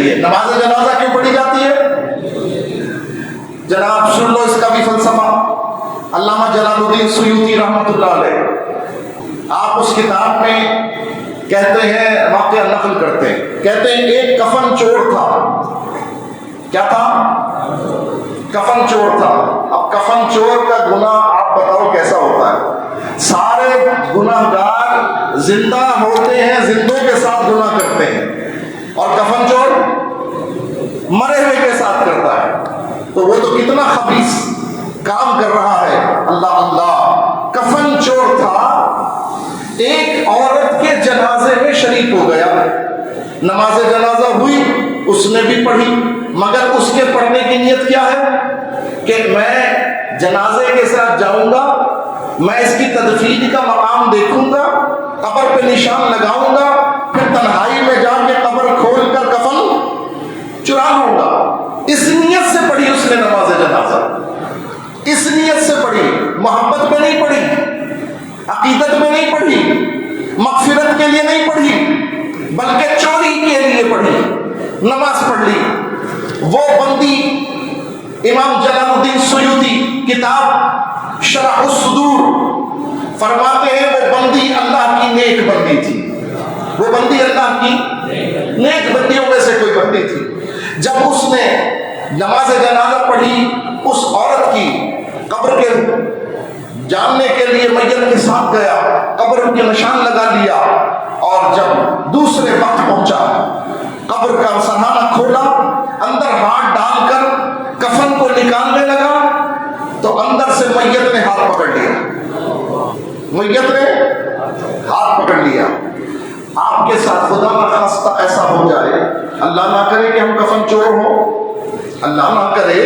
لیے نماز جنازہ کیوں پڑھی جاتی ہے؟ جناب سن لو اس کا بھی فلسفہ، علامہ جلال الدین سیوطی رحمۃ اللہ علیہ، آپ اس کتاب میں کہتے ہیں، واقعہ نقل کرتے ہیں، کہتے ہیں ایک کفن چور تھا۔ کیا تھا؟ کفن چور تھا۔ اب کفن چور کا گناہ آپ بتاؤ کیسا ہوتا ہے؟ سارے گناہ گار زندہ ہوتے ہیں، زندوں کے ساتھ گناہ کرتے ہیں، اور کفن چور مرے ہوئے کے ساتھ کرتا ہے، تو وہ تو کتنا خبیث کام کر رہا ہے۔ اللہ اللہ، کفن چور تھا، ایک عورت کے جنازے میں شریک ہو گیا، نماز جنازہ ہوئی، اس نے بھی پڑھی، مگر اس کے پڑھنے کی نیت کیا ہے کہ میں جنازے کے ساتھ جاؤں گا، میں اس کی تدفین کا مقام دیکھوں گا، قبر پہ نشان لگاؤں گا، پھر تنہائی میں جا کے قبر کھول کر کفن چرا لوں گا۔ اس نیت سے پڑھی اس نے نماز جنازہ، اس نیت سے پڑھی، محبت میں نہیں پڑھی، عقیدت میں نہیں پڑھی، مغفرت کے لیے نہیں پڑھی، بلکہ چوری کے لیے پڑھی، نماز پڑھ لی۔ وہ بندی امام جلال الدین سیوطی کتاب شرح الصدور فرماتے ہیں وہ بندی اللہ کی نیک بندی تھی، وہ بندی اللہ کی نیک بندیوں میں سے کوئی بندی تھی۔ جب اس نے نماز جنازہ پڑھی، اس عورت کی قبر کے جاننے کے لیے میت کے ساتھ گیا، قبر کے نشان لگا لیا، اور جب دوسرے وقت پہنچا، قبر کا سرہانہ کھولا، اندر ہاتھ ڈال کر کفن کو نکالنے لگا، تو اندر سے میت نے ہاتھ پکڑ لیا، میت نے ہاتھ پکڑ لیا۔ آپ کے ساتھ خدا نخواستہ ایسا ہو جائے، اللہ نہ کرے کہ ہم کفن چور ہوں، اللہ نہ کرے،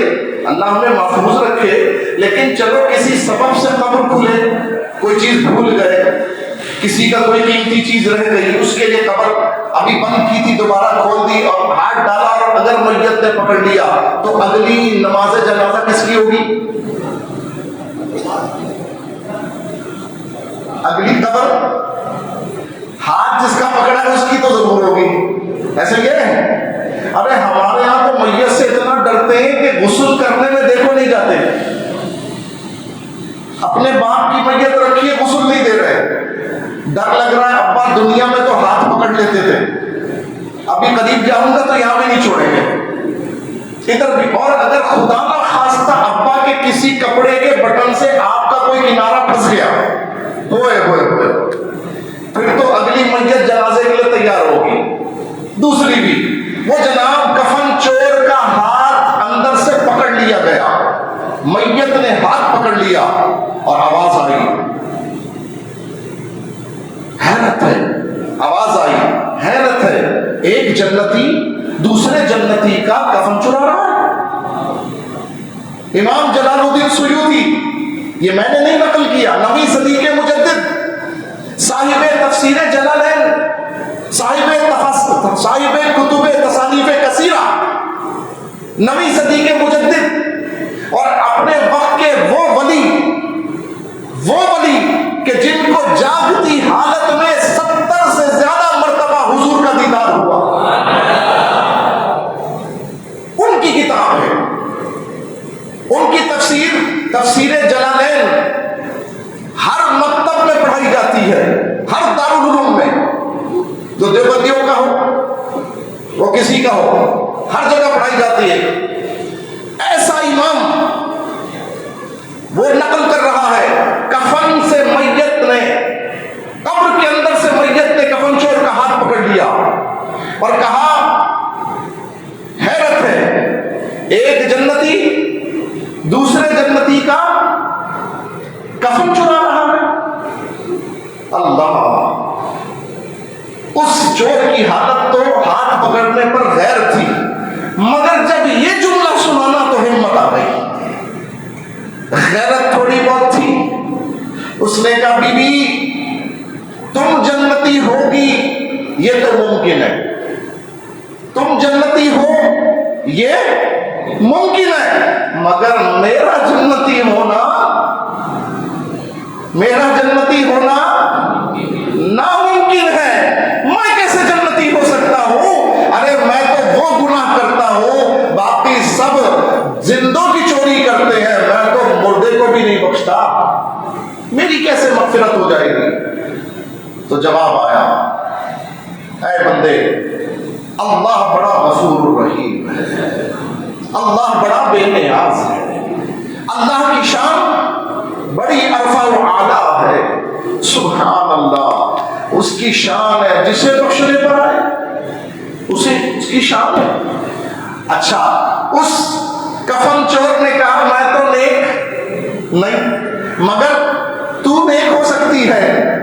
اللہ ہمیں محفوظ رکھے، لیکن چلو کسی سبب سے قبر کھلے، کوئی چیز بھول گئے، کسی کا کوئی قیمتی چیز رہ گئی، اس کے لیے قبر ابھی بند کی تھی دوبارہ کھول دی اور ہاتھ ڈالا، اور اگر میت نے پکڑ لیا تو اگلی نماز جنازہ کس کی ہوگی؟ اگلی قبر ہاتھ جس کا پکڑا ہے اس کی تو ضرور ہوگی، ایسے یہ ہے۔ ارے ہمارے یہاں تو میت سے اتنا ڈرتے ہیں کہ غسل کرنے میں دیکھو نہیں جاتے، اپنے باپ کی میت رکھیے غسل نہیں دے رہے، ڈر لگ رہا ہے، ابا دنیا میں تو ہاتھ پکڑ لیتے تھے، ابھی قریب جاؤں گا تو یہاں بھی نہیں چھوڑیں گے، ادھر بھی۔ اور اگر خدا نہ خواستہ ابا کے کسی کپڑے کے بٹن سے آپ کا کوئی کنارہ پھنس گیا، ہوئے ہوئے ہوئے، پھر تو اگلی میت جنازے کے لیے تیار ہوگی، دوسری بھی۔ وہ جناب کفن چور کا ہاتھ اندر سے پکڑ لیا گیا، میت نے ہاتھ پکڑ لیا اور آواز آئی، حیرت ہے، آواز آئی، حیرت ہے، ایک جنتی دوسرے جنتی کا کفن چرا رہا ہے۔ امام جلال الدین سیوطی، یہ میں نے نہیں نقل کیا، 9ویں صدی کے مجدد، صاحب تفسیر جلالین، صاحب کتب تصانیف کثیرہ، 9ویں صدی کے مجدد، اور اپنے وقت کے وہ ولی کہ جن کو جاگتی حالت میں 70 سے زیادہ مرتبہ حضور کا دیدار ہوا، ان کی کتاب ہے، ان کی تفسیر جلالین ہر مکتب میں پڑھائی جاتی ہے، ہر دارالعلوم میں، جو دیوبندیوں کا ہو، وہ کسی کا ہو، ہر جگہ پڑھائی جاتی ہے۔ ایسا امام وہ نقل کر رہا ہے، کفن سے میت نے، قبر کے اندر سے میت نے کفن چور کا ہاتھ پکڑ لیا اور کہا، حیرت ہے، ایک جنتی دوسرے جنتی کا کفن چرا رہا ہے۔ اللہ، اس چور کی حالت تو ہاتھ پکڑنے پر غیر تھی، مگر جب یہ جملہ سنانا تو ہمت آ گئی، غیرت تھوڑی بہت تھی۔ اس نے کہا، بی بی تم جنتی ہوگی یہ تو ممکن ہے، تم جنتی ہو یہ ممکن ہے، مگر میرا جنتی ہونا ناممکن ہے۔ میں کیسے جنتی ہو سکتا ہوں؟ ارے میں تو وہ گناہ میری کیسے مغفرت ہو جائے گی؟ تو جواب آیا، اے بندے، اللہ بڑا غفور الرحیم ہے، اللہ بڑا بے نیاز ہے، اللہ کی شان بڑی عرفہ و اعلیٰ ہے، سبحان اللہ، اس کی شان ہے جسے بخشنے پر آئے، اسے اس کی شان ہے۔ اچھا، اس کفن چور نے کہا میں تو نیک نہیں، مگر تو نیک ہو سکتی ہے۔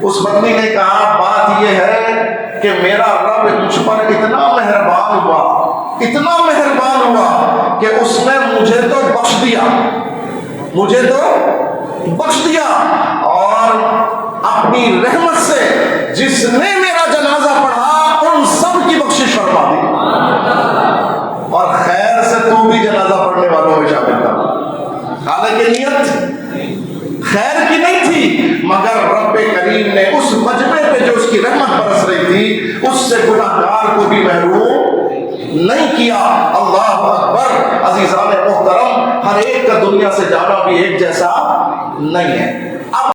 اس بندی نے کہا بات یہ ہے کہ میرا رب مجھ پر اتنا مہربان ہوا، اتنا مہربان ہوا کہ اس نے مجھے تو بخش دیا، مجھے تو بخش دیا، اور اپنی رحمت سے جس نے میرا جنازہ پڑھا ان سب کی بخشش فرما دی، اور خیر سے تو بھی جنازہ پڑھنے والوں میں شامل تھا۔ حالانکہ نیت خیر کی نہیں تھی، مگر رب کریم نے اس مجمع پہ جو اس کی رحمت برس رہی تھی اس سے گناہگار کو بھی محروم نہیں کیا۔ اللہ اکبر۔ عزیزان محترم، ہر ایک کا دنیا سے جانا بھی ایک جیسا نہیں ہے۔